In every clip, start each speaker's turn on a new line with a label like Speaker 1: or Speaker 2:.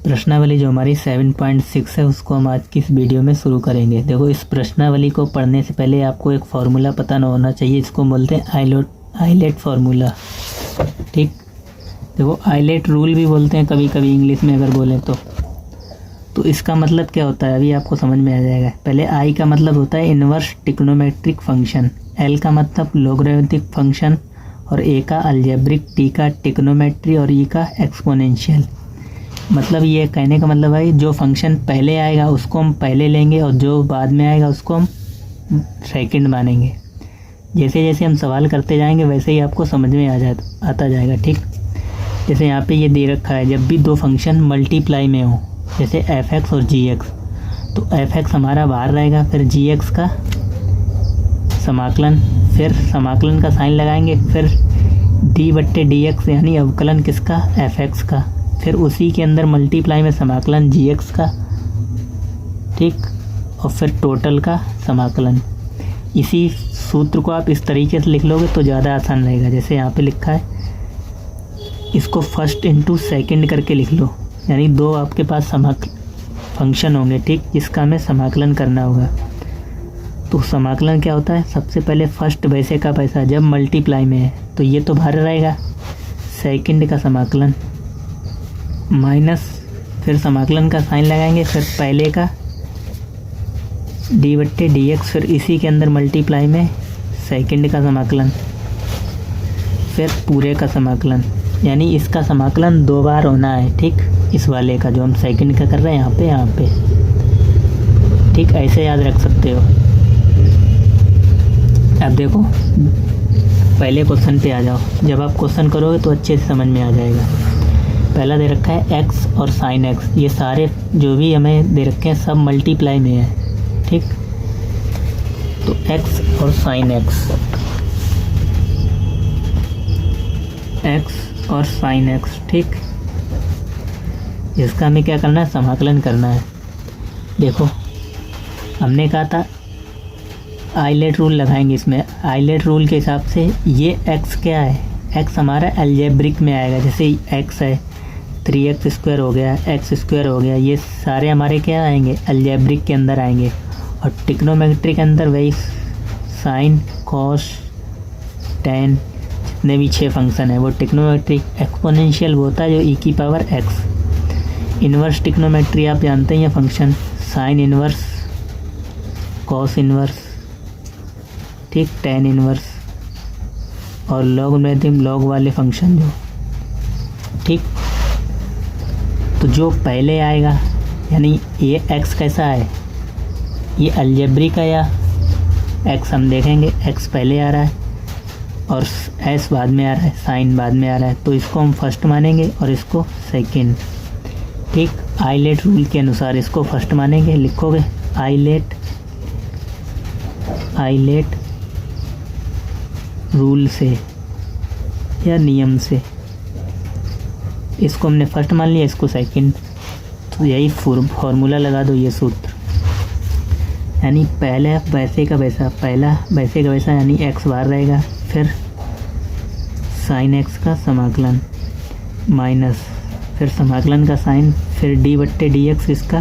Speaker 1: प्रश्नावली जो हमारी 7.6 है उसको हम आज की इस वीडियो में शुरू करेंगे। देखो, इस प्रश्नावली को पढ़ने से पहले आपको एक फार्मूला पता न होना चाहिए। इसको बोलते हैं आइलेट फार्मूला। ठीक, देखो आइलेट रूल भी बोलते हैं कभी कभी इंग्लिश में अगर बोलें तो इसका मतलब क्या होता है अभी आपको समझ में आ जाएगा। पहले आई का मतलब होता है इन्वर्स ट्रिग्नोमेट्रिक फंक्शन, एल का मतलब लोगरिथमिक फंक्शन, और ए का अलजेब्रिक, टी का ट्रिग्नोमेट्री और ई का एक्सपोनेंशियल। मतलब ये कहने का मतलब है जो फंक्शन पहले आएगा उसको हम पहले लेंगे और जो बाद में आएगा उसको हम सेकंड मानेंगे। जैसे जैसे हम सवाल करते जाएंगे वैसे ही आपको समझ में आता जाएगा। ठीक, जैसे यहाँ पे ये दे रखा है जब भी दो फंक्शन मल्टीप्लाई में हो, जैसे f(x) और gx, तो f(x) हमारा बाहर रहेगा, फिर gx का समाकलन, फिर समाकलन का साइन लगाएंगे, फिर d/dx यानी अवकलन किसका, f(x) का, फिर उसी के अंदर मल्टीप्लाई में समाकलन gx का। ठीक, और फिर टोटल का समाकलन। इसी सूत्र को आप इस तरीके से लिख लोगे तो ज़्यादा आसान रहेगा। जैसे यहाँ पे लिखा है, इसको फर्स्ट इंटू सेकेंड करके लिख लो, यानी दो आपके पास फंक्शन होंगे, ठीक, जिसका हमें समाकलन करना होगा। तो समाकलन क्या होता है, सबसे पहले फर्स्ट वैसे का पैसा जब मल्टीप्लाई में है तो ये तो बाहर रहेगा, सेकंड का समाकलन माइनस, फिर समाकलन का साइन लगाएंगे, फिर पहले का d/dx, फिर इसी के अंदर मल्टीप्लाई में सेकंड का समाकलन, फिर पूरे का समाकलन। यानी इसका समाकलन दो बार होना है। ठीक, इस वाले का जो हम सेकंड का कर रहे हैं यहाँ पे। ठीक, ऐसे याद रख सकते हो। अब देखो पहले क्वेश्चन पे आ जाओ। जब आप क्वेश्चन करोगे तो अच्छे से समझ में आ जाएगा। पहला दे रखा है x और sin x, ये सारे जो भी हमें दे रखे हैं सब मल्टीप्लाई में है। ठीक, तो x और sin x, x और sin x। ठीक, इसका हमें क्या करना है, समाकलन करना है। देखो हमने कहा था आइलेट रूल लगाएंगे इसमें। आइलेट रूल के हिसाब से ये x क्या है, x हमारा अलजेब्रिक में आएगा। जैसे x है 3x² हो गया, x² हो गया, ये सारे हमारे क्या आएंगे, अलजेब्रिक के अंदर आएंगे। और ट्रिग्नोमेट्री के अंदर वही साइन, कॉस, टेन, जितने भी 6 फंक्शन है वो ट्रिग्नोमेट्रिक। एक्सपोनेंशियल वो होता है जो e⁻x। इन्वर्स ट्रिग्नोमेट्री आप जानते हैं, function sine inverse, cos inverse, ठीक, टेन इन्वर्स, और लॉग वाले फंक्शन जो। ठीक, तो जो पहले आएगा, यानी ये x कैसा है, ये अलजेब्रिक है या x, हम देखेंगे x पहले आ रहा है और s बाद में आ रहा है, साइन बाद में आ रहा है, तो इसको हम फर्स्ट मानेंगे और इसको सेकंड। ठीक, आइलेट रूल के अनुसार इसको फर्स्ट मानेंगे। लिखोगे आइलेट रूल से या नियम से, इसको हमने फर्स्ट मान लिया, इसको सेकंड। तो यही फॉर्मूला लगा दो, ये सूत्र। यानी पहला वैसे का वैसा यानी x बाहर रहेगा, फिर sin x का समाकलन माइनस, फिर समाकलन का साइन, फिर d/dx इसका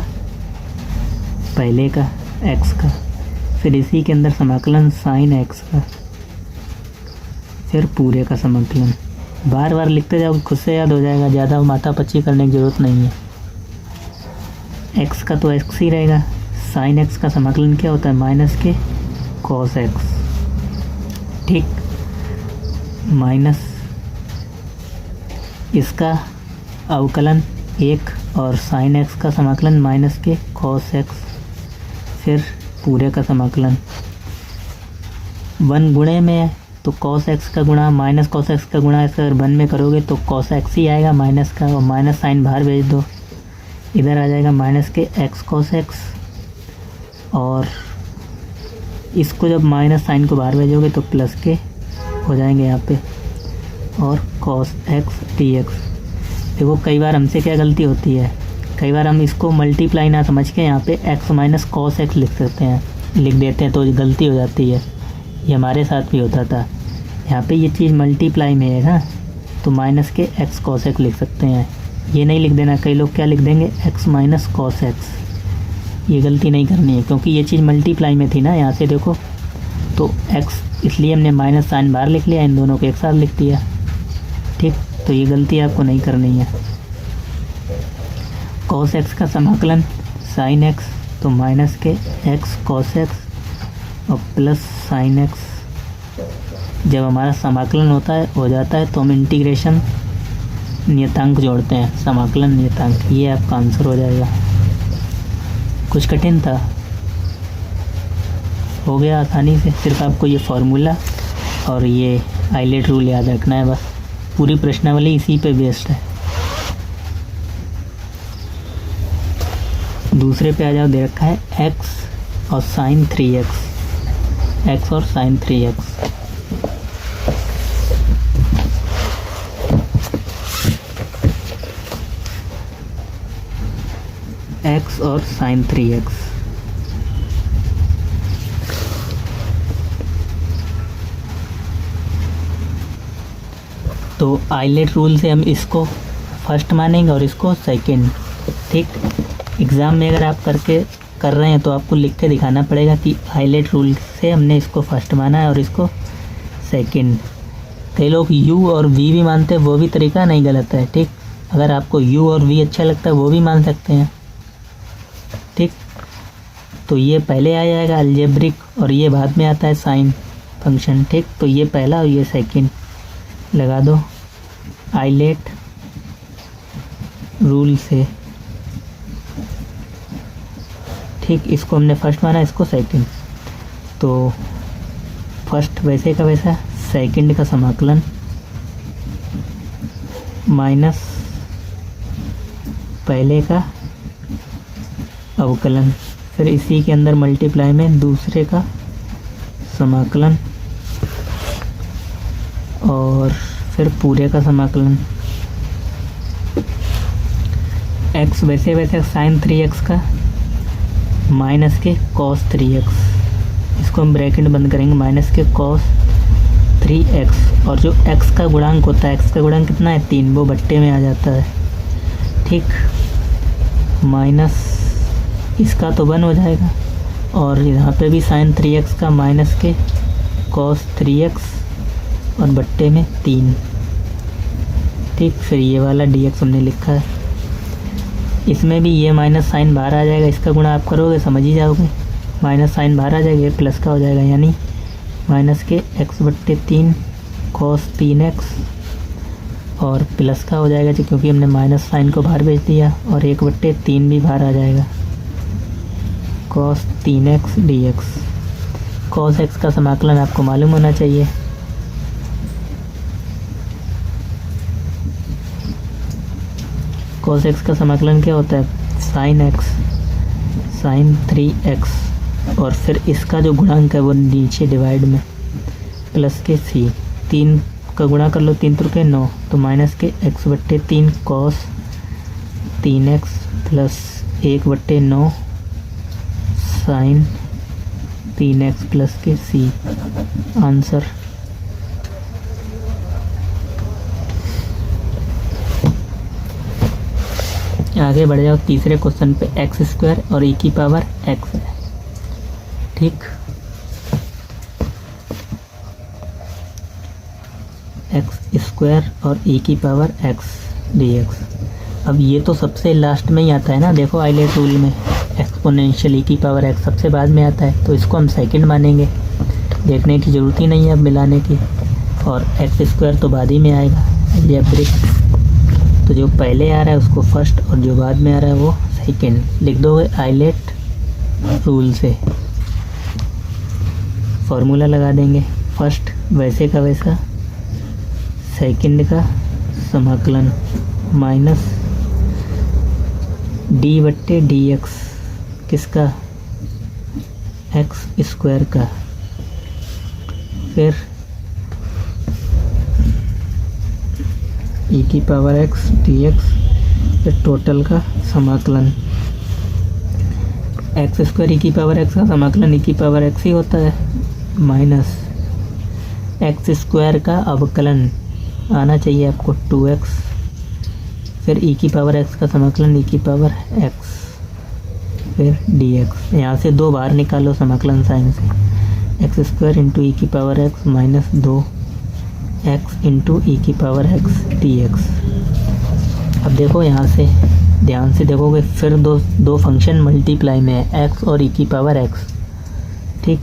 Speaker 1: पहले का x का, फिर इसी के अंदर समाकलन sin x का, फिर पूरे का समाकलन। बार बार लिखते जाओ, खुद से याद हो जाएगा, ज़्यादा माथापच्ची करने की ज़रूरत नहीं है। x का तो x ही रहेगा, sin x का समाकलन क्या होता है, माइनस के cos x। ठीक, माइनस इसका अवकलन 1 और sin x का समाकलन माइनस के cos x, फिर पूरे का समाकलन। 1 गुणे में है तो cos x का गुणा माइनस cos x का गुणा, ऐसे अगर 1 में करोगे तो cos x ही आएगा माइनस का, और माइनस साइन बाहर भेज दो, इधर आ जाएगा माइनस के x cos x, और इसको जब माइनस साइन को बाहर भेजोगे तो प्लस के हो जाएंगे यहाँ पे, और cos x dx। देखो कई बार हमसे क्या गलती होती है, कई बार हम इसको मल्टीप्लाई ना समझ के यहाँ पे x माइनस cos x लिख देते हैं तो गलती हो जाती है। ये हमारे साथ भी होता था। यहाँ पे ये चीज़ मल्टीप्लाई में है ना, तो माइनस के x cos x लिख सकते हैं। ये नहीं लिख देना। कई लोग क्या लिख देंगे, x माइनस कॉस एक्स। ये गलती नहीं करनी है क्योंकि ये चीज़ मल्टीप्लाई में थी ना, यहाँ से देखो तो x, इसलिए हमने माइनस साइन बाहर लिख लिया, इन दोनों को एक साथ लिख दिया। ठीक, तो ये गलती आपको नहीं करनी है। कॉस एक्स का समाकलन साइन एक्स, तो माइनस के x कॉस एक्स और प्लस साइन एक्स। जब हमारा समाकलन हो जाता है तो हम इंटीग्रेशन नियतांक जोड़ते हैं, समाकलन नियतांक। ये आपका आंसर हो जाएगा। कुछ कठिन था, हो गया आसानी से। सिर्फ आपको ये फार्मूला और ये आइलेट रूल याद रखना है बस। पूरी प्रश्नावली इसी पे बेस्ड है। दूसरे पे आ जाओ, दे रखा है x और साइन 3x, x और साइन 3x। x और साइन 3x। तो आइलेट रूल से हम इसको फर्स्ट मानेंगे और इसको सेकंड। ठीक, एग्ज़ाम में अगर आप कर रहे हैं तो आपको लिख के दिखाना पड़ेगा कि आइलेट रूल से हमने इसको फर्स्ट माना है और इसको सेकंड। कई लोग u और v भी मानते हैं, वो भी तरीका नहीं गलत है। ठीक, अगर आपको u और v अच्छा लगता है वो भी मान सकते हैं। ठीक, तो ये पहले आ जाएगा अलजेब्रिक और ये बाद में आता है साइन फंक्शन। ठीक, तो ये पहला और ये सेकंड लगा दो आइलेट रूल से। ठीक, इसको हमने फर्स्ट माना, इसको सेकंड। तो फर्स्ट वैसे का वैसा, सेकंड का समाकलन माइनस पहले का अवकलन, फिर इसी के अंदर मल्टीप्लाई में दूसरे का समाकलन और फिर पूरे का समाकलन। x वैसे वैसे साइन 3x का माइनस के कॉस 3x, इसको हम ब्रैकेट बंद करेंगे, माइनस के कॉस 3x। और जो x का गुणांक होता है, x का गुणांक कितना है 3, वो बट्टे में आ जाता है। ठीक, माइनस इसका तो 1 हो जाएगा और यहाँ पे भी साइन 3x का माइनस के कॉस 3x और बट्टे में 3। ठीक, फिर ये वाला dx हमने लिखा है। इसमें भी ये माइनस साइन बाहर आ जाएगा, इसका गुणा आप करोगे समझ ही जाओगे। माइनस साइन बाहर आ जाएगा, प्लस का हो जाएगा, यानी माइनस के x बट्टे 3 कॉस 3x और प्लस का हो जाएगा क्योंकि हमने माइनस साइन को बाहर भेज दिया, और 1 बट्टे 3 भी बाहर आ जाएगा, cos 3x dx। Cos x का समाकलन आपको मालूम होना चाहिए। कॉस x का समाकलन क्या होता है, साइन x साइन 3x और फिर इसका जो गुणांक है वो नीचे डिवाइड में प्लस के c। 3 का गुणा कर लो, 3 त्रिके 9, तो माइनस के x बट्टे 3 कॉस 3x प्लस 1 बट्टे 9 साइन 3x प्लस के c। आंसर आगे बढ़ जाओ। तीसरे क्वेश्चन पे एक्स स्क्वायर और e की पावर x है। ठीक, एक्स स्क्वायर और e की पावर x dx। अब ये तो सबसे लास्ट में ही आता है ना, देखो आइलेट रूल में एक्सपोनेंशियल e की पावर x सबसे बाद में आता है, तो इसको हम सेकंड मानेंगे। देखने की ज़रूरत ही नहीं है अब मिलाने की। और एक्स स्क्वायर तो बाद ही में आएगा अलजेब्रिक, तो जो पहले आ रहा है उसको फर्स्ट और जो बाद में आ रहा है वो सेकंड लिख दोगे आइलेट रूल से। फॉर्मूला लगा देंगे, फर्स्ट वैसे का वैसा, सेकंड का समाकलन माइनस डी बट्टे डी एक्स, किसका, एक्स स्क्वायर का, फिर e की पावर x dx, फिर टोटल का समाकलन। एक्स स्क्वायर e की पावर x का समाकलन e की पावर x ही होता है, माइनस एक्स स्क्वायर का अवकलन आना चाहिए आपको 2x फिर ई की पावर एक्स का समाकलन ई की पावर एक्स, फिर डी एक्स। यहाँ से 2 बाहर निकालो समाकलन साइन से, एक्स स्क्वायर इंटू ई की power x minus 2 x into e की पावर एक्स डी एक्स। अब देखो यहाँ से ध्यान से देखोगे, फिर दो फंक्शन मल्टीप्लाई में है, एक्स और ई की पावर एक्स, ठीक।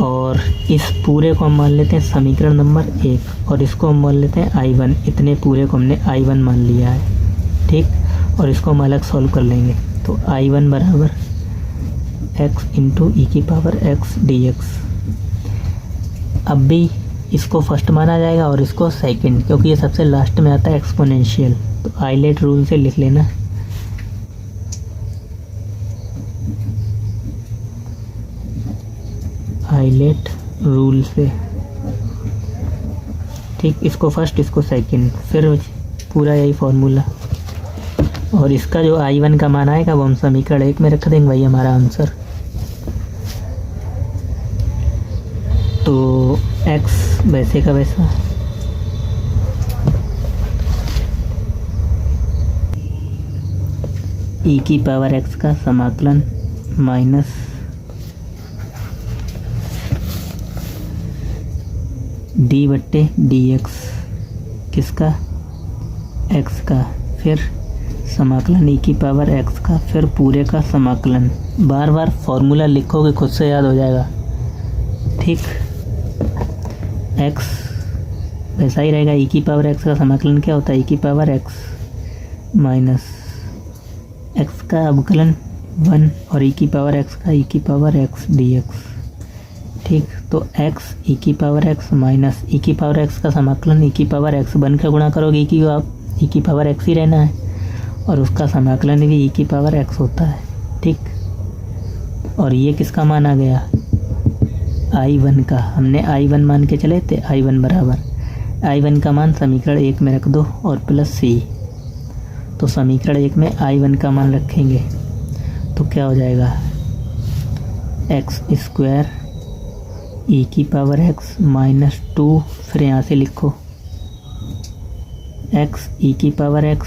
Speaker 1: और इस पूरे को हम मान लेते हैं समीकरण नंबर 1 और इसको हम मान लेते हैं I1। इतने पूरे को हमने I1 मान लिया है, ठीक। और इसको हम अलग सॉल्व कर लेंगे, तो I1 बराबर x इंटू ई की पावर x dx। अब भी इसको फर्स्ट माना जाएगा और इसको सेकंड, क्योंकि ये सबसे लास्ट में आता है एक्सपोनेंशियल। तो आइलेट रूल से लिख लेना, आइलेट रूल से, ठीक। इसको फर्स्ट, इसको सेकंड, फिर पूरा यही फॉर्मूला। और इसका जो I1 का मान आएगा वो हम समीकरण 1 में रख देंगे, वही हमारा आंसर। तो x वैसे का वैसा, ई की पावर x का समाकलन माइनस डी बट्टे डी एक्स, किसका, x का, फिर समाकलन ई की पावर x का, फिर पूरे का समाकलन। बार बार फॉर्मूला लिखोगे खुद से याद हो जाएगा, ठीक। x वैसा ही रहेगा, ई की पावर x का समाकलन क्या होता है, ई की पावर x माइनस x का अवकलन 1 और ई की पावर x का ई की पावर x dx, ठीक। तो x ई की पावर x माइनस ई की पावर x का समाकलन ई की पावर x, 1 का गुणा करोगे कि आप ई की पावर x ही रहना है, और उसका समाकलन भी ई की पावर x होता है, ठीक। और ये किसका मान आ गया, I1 का। हमने I1 मान के चले थे, I1 बराबर I1 का मान समीकरण 1 में रख दो और प्लस C। तो समीकरण 1 में I1 का मान रखेंगे तो क्या हो जाएगा, एक्स स्क्वायर ई की पावर x माइनस 2, फिर यहाँ से लिखो x ई की पावर x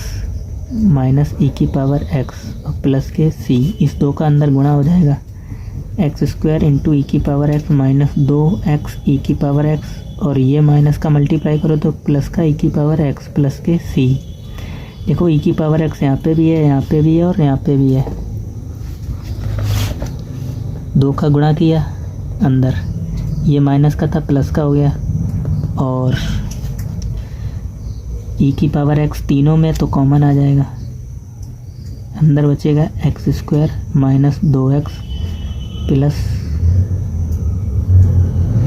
Speaker 1: माइनस ई की पावर x और प्लस के c। इस 2 का अंदर गुणा हो जाएगा, एक्स स्क्वायर इंटू ई की पावर x माइनस 2x ई की पावर x, और ये माइनस का मल्टीप्लाई करो तो प्लस का ई की पावर x प्लस के c। देखो ई की पावर x यहाँ पे भी है, यहाँ पे भी है और यहाँ पे भी है, 2 का गुणा किया अंदर, ये माइनस का था प्लस का हो गया, और ई की पावर x तीनों में तो कॉमन आ जाएगा, अंदर बचेगा x square minus 2x plus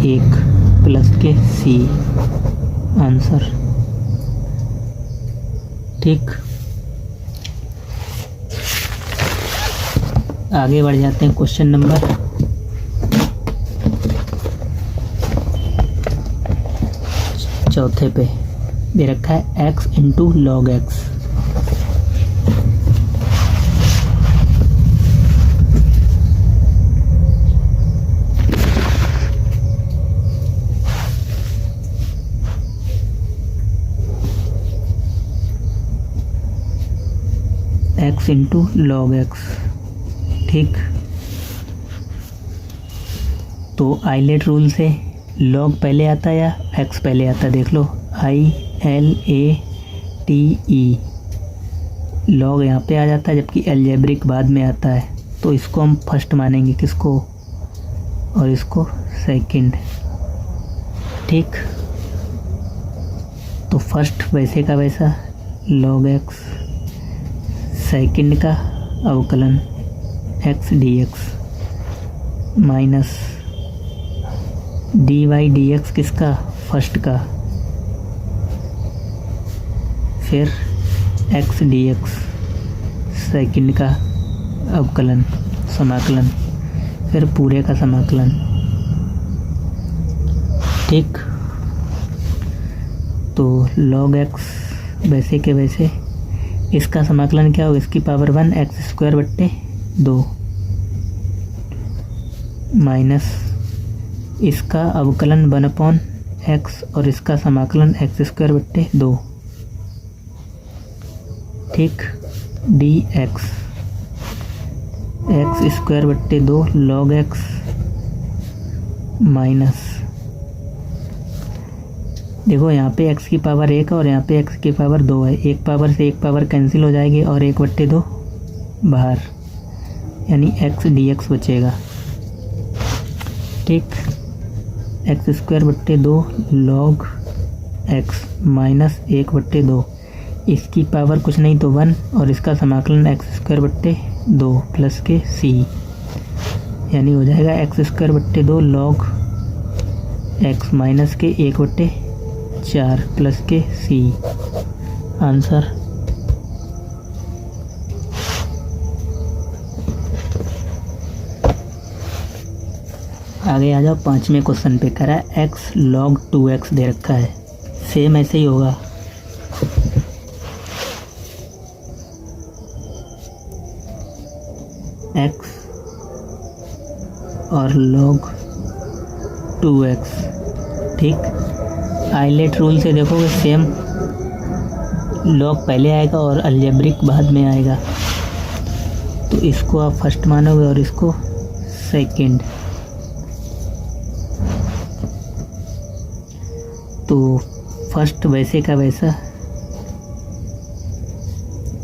Speaker 1: 1 plus के c, आंसर, ठीक। आगे बढ़ जाते हैं क्वेश्चन नंबर 4 पे। दे रखा है x into log x. x into log x, ठीक। तो आइलेट रूल से लॉग पहले आता है या x पहले आता है, देख लो, ILATE, लॉग यहाँ पे आ जाता है जबकि अलजेब्रिक बाद में आता है, तो इसको हम फर्स्ट मानेंगे, किसको, और इसको सेकंड, ठीक। तो फर्स्ट वैसे का वैसा लॉग एक्स, सेकंड का अवकलन x dx minus dy dx, किसका, फर्स्ट का, फिर x dx सेकंड का अवकलन समाकलन, फिर पूरे का समाकलन, ठीक। तो log x वैसे के वैसे, इसका समाकलन क्या होगा, इसकी पावर 1 एक्स स्क्वायर बट्टे 2 माइनस इसका अवकलन 1/x और इसका समाकलन एक्स स्क्वायर बट्टे 2, ठीक। डी एक्स एक्स स्क्वायर बट्टे 2 लॉग एक्स माइनस, देखो यहाँ पे x की पावर 1 और यहाँ पे x की पावर 2 है, एक पावर से एक पावर कैंसिल हो जाएगी और 1/2 बाहर, यानी x dx बचेगा। ठीक। एक्स स्क्वायर बट्टे 2 लॉग x माइनस 1/2, इसकी पावर कुछ नहीं तो 1 और इसका समाकलन एक्स स्क्वायर बट्टे 2 प्लस के c, यानी हो जाएगा एक्स स्क्वायर बट्टे 2 लॉग x माइनस के 1/4 प्लस के c। आंसर आगे आ जाओ। 5वें क्वेश्चन पे करा x log 2x दे रखा है, सेम ऐसे ही होगा। x और log 2x, ठीक। आइलेट रूल से देखोगे सेम, log पहले आएगा और अलजेब्रिक बाद में आएगा, तो इसको आप फर्स्ट मानोगे और इसको सेकंड। तो फर्स्ट वैसे का वैसा,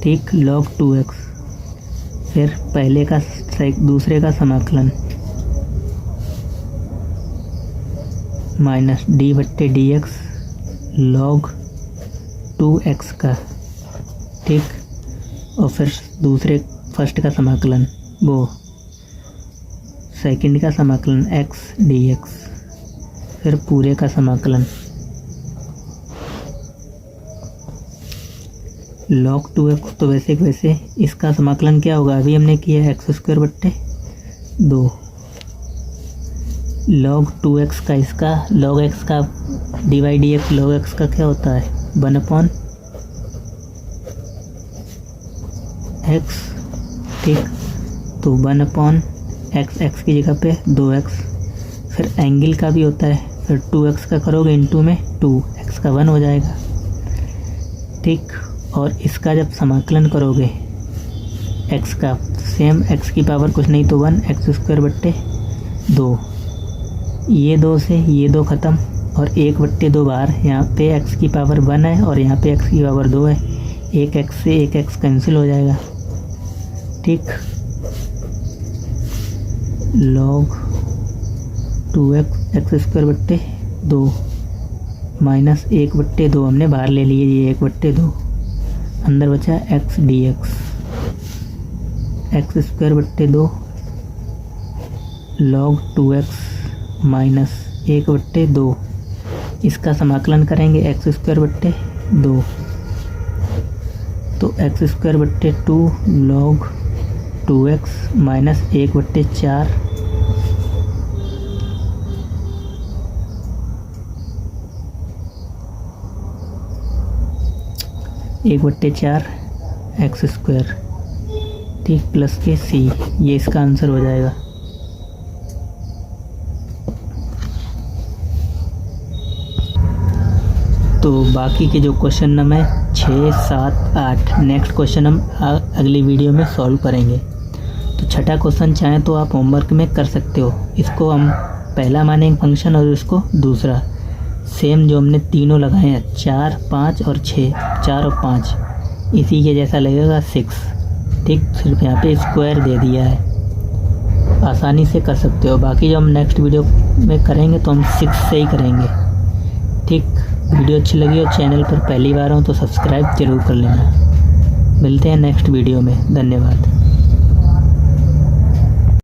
Speaker 1: ठीक। log 2x, फिर पहले का दूसरे का समाकलन माइनस डी बट्टे डी एक्स लॉग 2x का, ठीक। और फिर दूसरे फर्स्ट का समाकलन, वो सेकंड का समाकलन x dx, फिर पूरे का समाकलन log 2x। तो वैसे वैसे इसका समाकलन क्या होगा, अभी हमने किया है एक्स स्क्वायर बट्टे 2 log 2x का, इसका log x का divide D x log x का क्या होता है 1/x, ठीक। तो 1/x, x की जगह पे 2x, फिर एंगल का भी होता है, फिर 2x का करोगे इंटू में 2x का 1 हो जाएगा, ठीक। और इसका जब समाकलन करोगे x का, सेम x की पावर कुछ नहीं तो 1 एक्स स्क्वायर बट्टे 2, ये 2 से ये 2 ख़त्म और 1/2 बाहर, यहाँ पे x की पावर 1 है और यहाँ पे x की पावर 2 है, एक x से एक x कैंसिल हो जाएगा, ठीक। log 2x एक्स स्क्वायर बट्टे 2 माइनस 1/2 हमने बाहर ले लिए, ये 1/2, अंदर बचा x dx, एक्स स्क्वायर बट्टे 2 log 2x माइनस 1/2, इसका समाकलन करेंगे एक्स स्क्वायर बट्टे 2, तो एक्स स्क्वायर बट्टे 2 log 2x माइनस 1/4, एक बट्टे 4 एक्स स्क्वायर, ठीक, प्लस के c, ये इसका आंसर हो जाएगा। तो बाकी के जो क्वेश्चन नंबर 6, 7, 8 नेक्स्ट क्वेश्चन हम अगली वीडियो में सॉल्व करेंगे। तो छठा क्वेश्चन चाहें तो आप होमवर्क में कर सकते हो, इसको हम पहला मानेंगे फंक्शन और इसको दूसरा, सेम जो हमने तीनों लगाए हैं 4, 5 और 6, 4 और 5 इसी के जैसा लगेगा 6, ठीक। सिर्फ यहाँ पे स्क्वायर दे दिया है, आसानी से कर सकते हो। बाकी जो हम नेक्स्ट वीडियो में करेंगे तो हम 6 से ही करेंगे, ठीक। वीडियो अच्छी लगी और चैनल पर पहली बार हो तो सब्सक्राइब जरूर कर लेना। मिलते हैं नेक्स्ट वीडियो में, धन्यवाद।